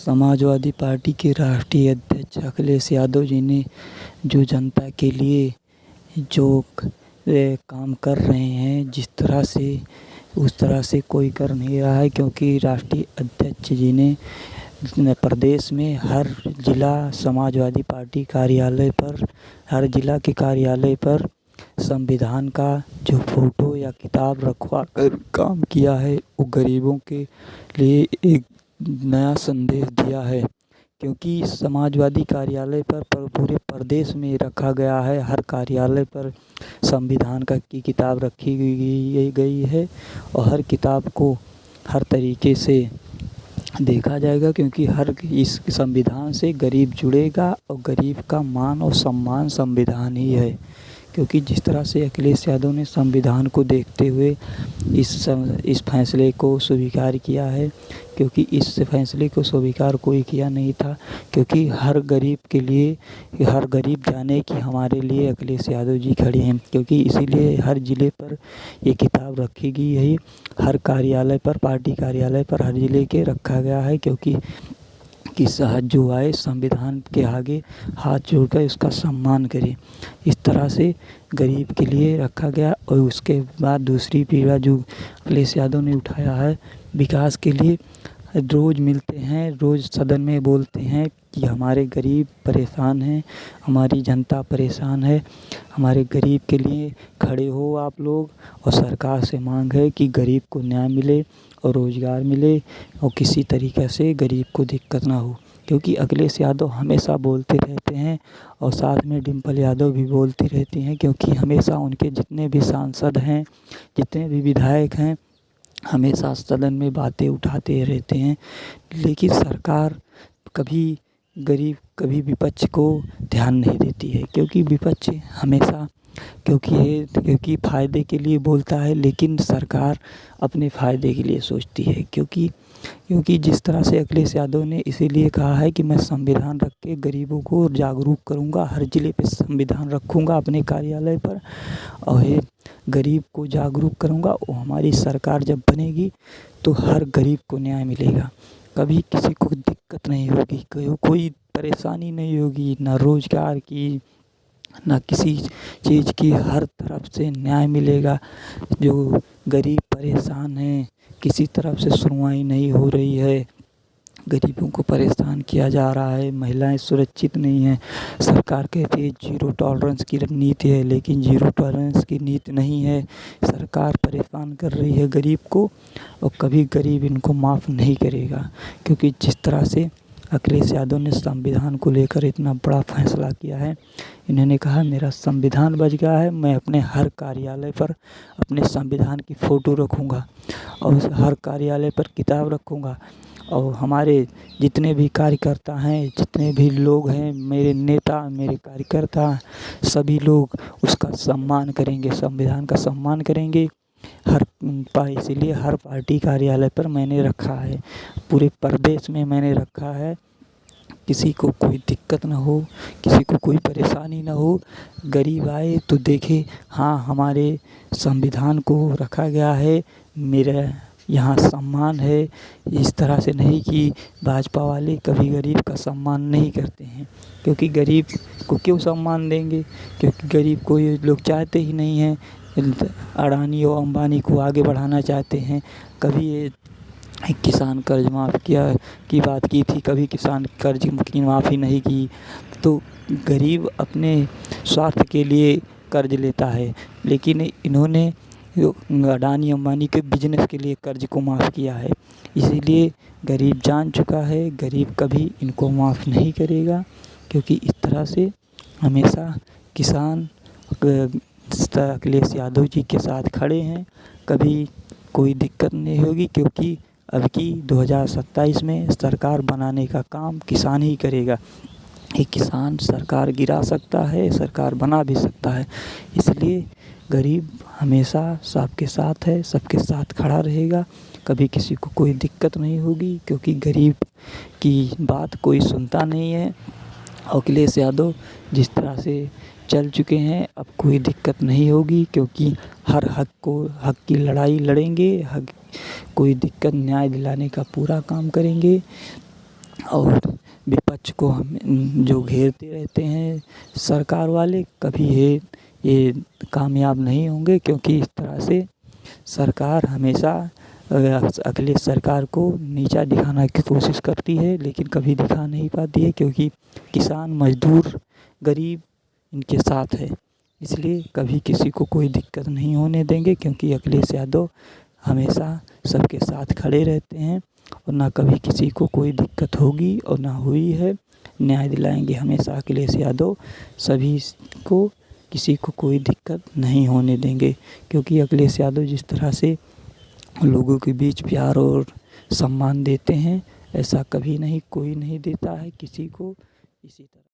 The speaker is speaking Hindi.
समाजवादी पार्टी के राष्ट्रीय अध्यक्ष अखिलेश यादव जी ने जो जनता के लिए जो काम कर रहे हैं, जिस तरह से उस तरह से कोई कर नहीं रहा है। क्योंकि राष्ट्रीय अध्यक्ष जी ने प्रदेश में हर जिला समाजवादी पार्टी कार्यालय पर, हर जिला के कार्यालय पर संविधान का जो फोटो या किताब रखवा कर काम किया है, वो गरीबों के लिए एक नया संदेश दिया है। क्योंकि समाजवादी कार्यालय पर पूरे प्रदेश में रखा गया है, हर कार्यालय पर संविधान की किताब रखी गई है और हर किताब को हर तरीके से देखा जाएगा। क्योंकि हर इस संविधान से गरीब जुड़ेगा और गरीब का मान और सम्मान संविधान ही है। क्योंकि जिस तरह से अखिलेश यादव ने संविधान को देखते हुए इस फैसले को स्वीकार किया है, क्योंकि इस फैसले को स्वीकार कोई किया नहीं था। क्योंकि हर गरीब के लिए, हर गरीब जाने कि हमारे लिए अखिलेश यादव जी खड़े हैं। क्योंकि इसीलिए हर ज़िले पर ये किताब रखी गई है, हर कार्यालय पर, पार्टी कार्यालय पर हर ज़िले के रखा गया है। क्योंकि हाथ जो आए संविधान के आगे हाथ जोड़कर उसका सम्मान करे, इस तरह से गरीब के लिए रखा गया। और उसके बाद दूसरी पीड़ा जो अखिलेश यादव ने उठाया है, विकास के लिए रोज़ मिलते हैं, रोज़ सदन में बोलते हैं कि हमारे गरीब परेशान हैं, हमारी जनता परेशान है, हमारे गरीब के लिए खड़े हो आप लोग। और सरकार से मांग है कि गरीब को न्याय मिले और रोज़गार मिले और किसी तरीक़े से गरीब को दिक्कत ना हो। क्योंकि अखिलेश यादव हमेशा बोलते रहते हैं और साथ में डिम्पल यादव भी बोलती रहती हैं। क्योंकि हमेशा उनके जितने भी सांसद हैं, जितने भी विधायक हैं, हमेशा सदन में बातें उठाते रहते हैं। लेकिन सरकार कभी गरीब, कभी विपक्ष को ध्यान नहीं देती है। क्योंकि विपक्ष हमेशा क्योंकि फ़ायदे के लिए बोलता है, लेकिन सरकार अपने फ़ायदे के लिए सोचती है। क्योंकि जिस तरह से अखिलेश यादव ने इसीलिए कहा है कि मैं संविधान रख के गरीबों को जागरूक करूंगा, हर ज़िले पे संविधान रखूंगा अपने कार्यालय पर और ये गरीब को जागरूक करूंगा। और हमारी सरकार जब बनेगी तो हर गरीब को न्याय मिलेगा, कभी किसी को दिक्कत नहीं होगी, कोई परेशानी नहीं होगी, ना रोज़गार की, ना किसी चीज़ की, हर तरफ से न्याय मिलेगा। जो गरीब परेशान हैं, किसी तरफ से सुनवाई नहीं हो रही है, गरीबों को परेशान किया जा रहा है, महिलाएं सुरक्षित नहीं हैं। सरकार कहती है ज़ीरो टॉलरेंस की नीति है, लेकिन ज़ीरो टॉलरेंस की नीति नहीं है। सरकार परेशान कर रही है गरीब को और कभी गरीब इनको माफ़ नहीं करेगा। क्योंकि जिस तरह से अखिलेश यादव ने संविधान को लेकर इतना बड़ा फैसला किया है, इन्होंने कहा मेरा संविधान बच गया है, मैं अपने हर कार्यालय पर अपने संविधान की फ़ोटो रखूँगा और हर कार्यालय पर किताब रखूँगा। और हमारे जितने भी कार्यकर्ता हैं, जितने भी लोग हैं, मेरे नेता, मेरे कार्यकर्ता, सभी लोग उसका सम्मान करेंगे, संविधान का सम्मान करेंगे। इसीलिए हर पार्टी कार्यालय पर मैंने रखा है, पूरे प्रदेश में मैंने रखा है। किसी को कोई दिक्कत ना हो, किसी को कोई परेशानी ना हो, गरीब आए तो देखे हाँ हमारे संविधान को रखा गया है, मेरा यहाँ सम्मान है। इस तरह से नहीं कि भाजपा वाले कभी गरीब का सम्मान नहीं करते हैं। क्योंकि गरीब को क्यों सम्मान देंगे, क्योंकि गरीब को ये लोग चाहते ही नहीं हैं। अडानी और अंबानी को आगे बढ़ाना चाहते हैं। कभी ये किसान कर्ज माफ़ की बात की थी, कभी किसान कर्ज की माफ़ी नहीं की। तो गरीब अपने स्वार्थ के लिए कर्ज लेता है, लेकिन इन्होंने अडानी अंबानी के बिजनेस के लिए कर्ज को माफ़ किया है। इसीलिए गरीब जान चुका है, गरीब कभी इनको माफ़ नहीं करेगा। क्योंकि इस तरह से हमेशा किसान अखिलेश यादव जी के साथ खड़े हैं, कभी कोई दिक्कत नहीं होगी। क्योंकि अब की 2027 में सरकार बनाने का काम किसान ही करेगा। एक किसान सरकार गिरा सकता है, सरकार बना भी सकता है। इसलिए गरीब हमेशा सबके साथ है, सबके साथ खड़ा रहेगा, कभी किसी को कोई दिक्कत नहीं होगी। क्योंकि गरीब की बात कोई सुनता नहीं है। अखिलेश यादव जिस तरह से चल चुके हैं, अब कोई दिक्कत नहीं होगी। क्योंकि हर हक की लड़ाई लड़ेंगे, कोई दिक्कत न्याय दिलाने का पूरा काम करेंगे। और विपक्ष को हम जो घेरते रहते हैं सरकार वाले, कभी ये कामयाब नहीं होंगे, क्योंकि इस तरह से सरकार हमेशा अखिलेश सरकार को नीचा दिखाने की कोशिश करती है, लेकिन कभी दिखा नहीं पाती है, क्योंकि किसान, मजदूर, गरीब इनके साथ है। इसलिए कभी किसी को कोई दिक्कत नहीं होने देंगे, क्योंकि अखिलेश यादव हमेशा सबके साथ खड़े रहते हैं और ना कभी किसी को कोई दिक्कत होगी और ना हुई है। न्याय दिलाएंगे हमेशा अखिलेश यादव, सभी को, किसी को कोई दिक्कत नहीं होने देंगे, क्योंकि अखिलेश यादव जिस तरह से लोगों के बीच प्यार और सम्मान देते हैं, ऐसा कभी नहीं कोई नहीं देता है किसी को। इसी तरह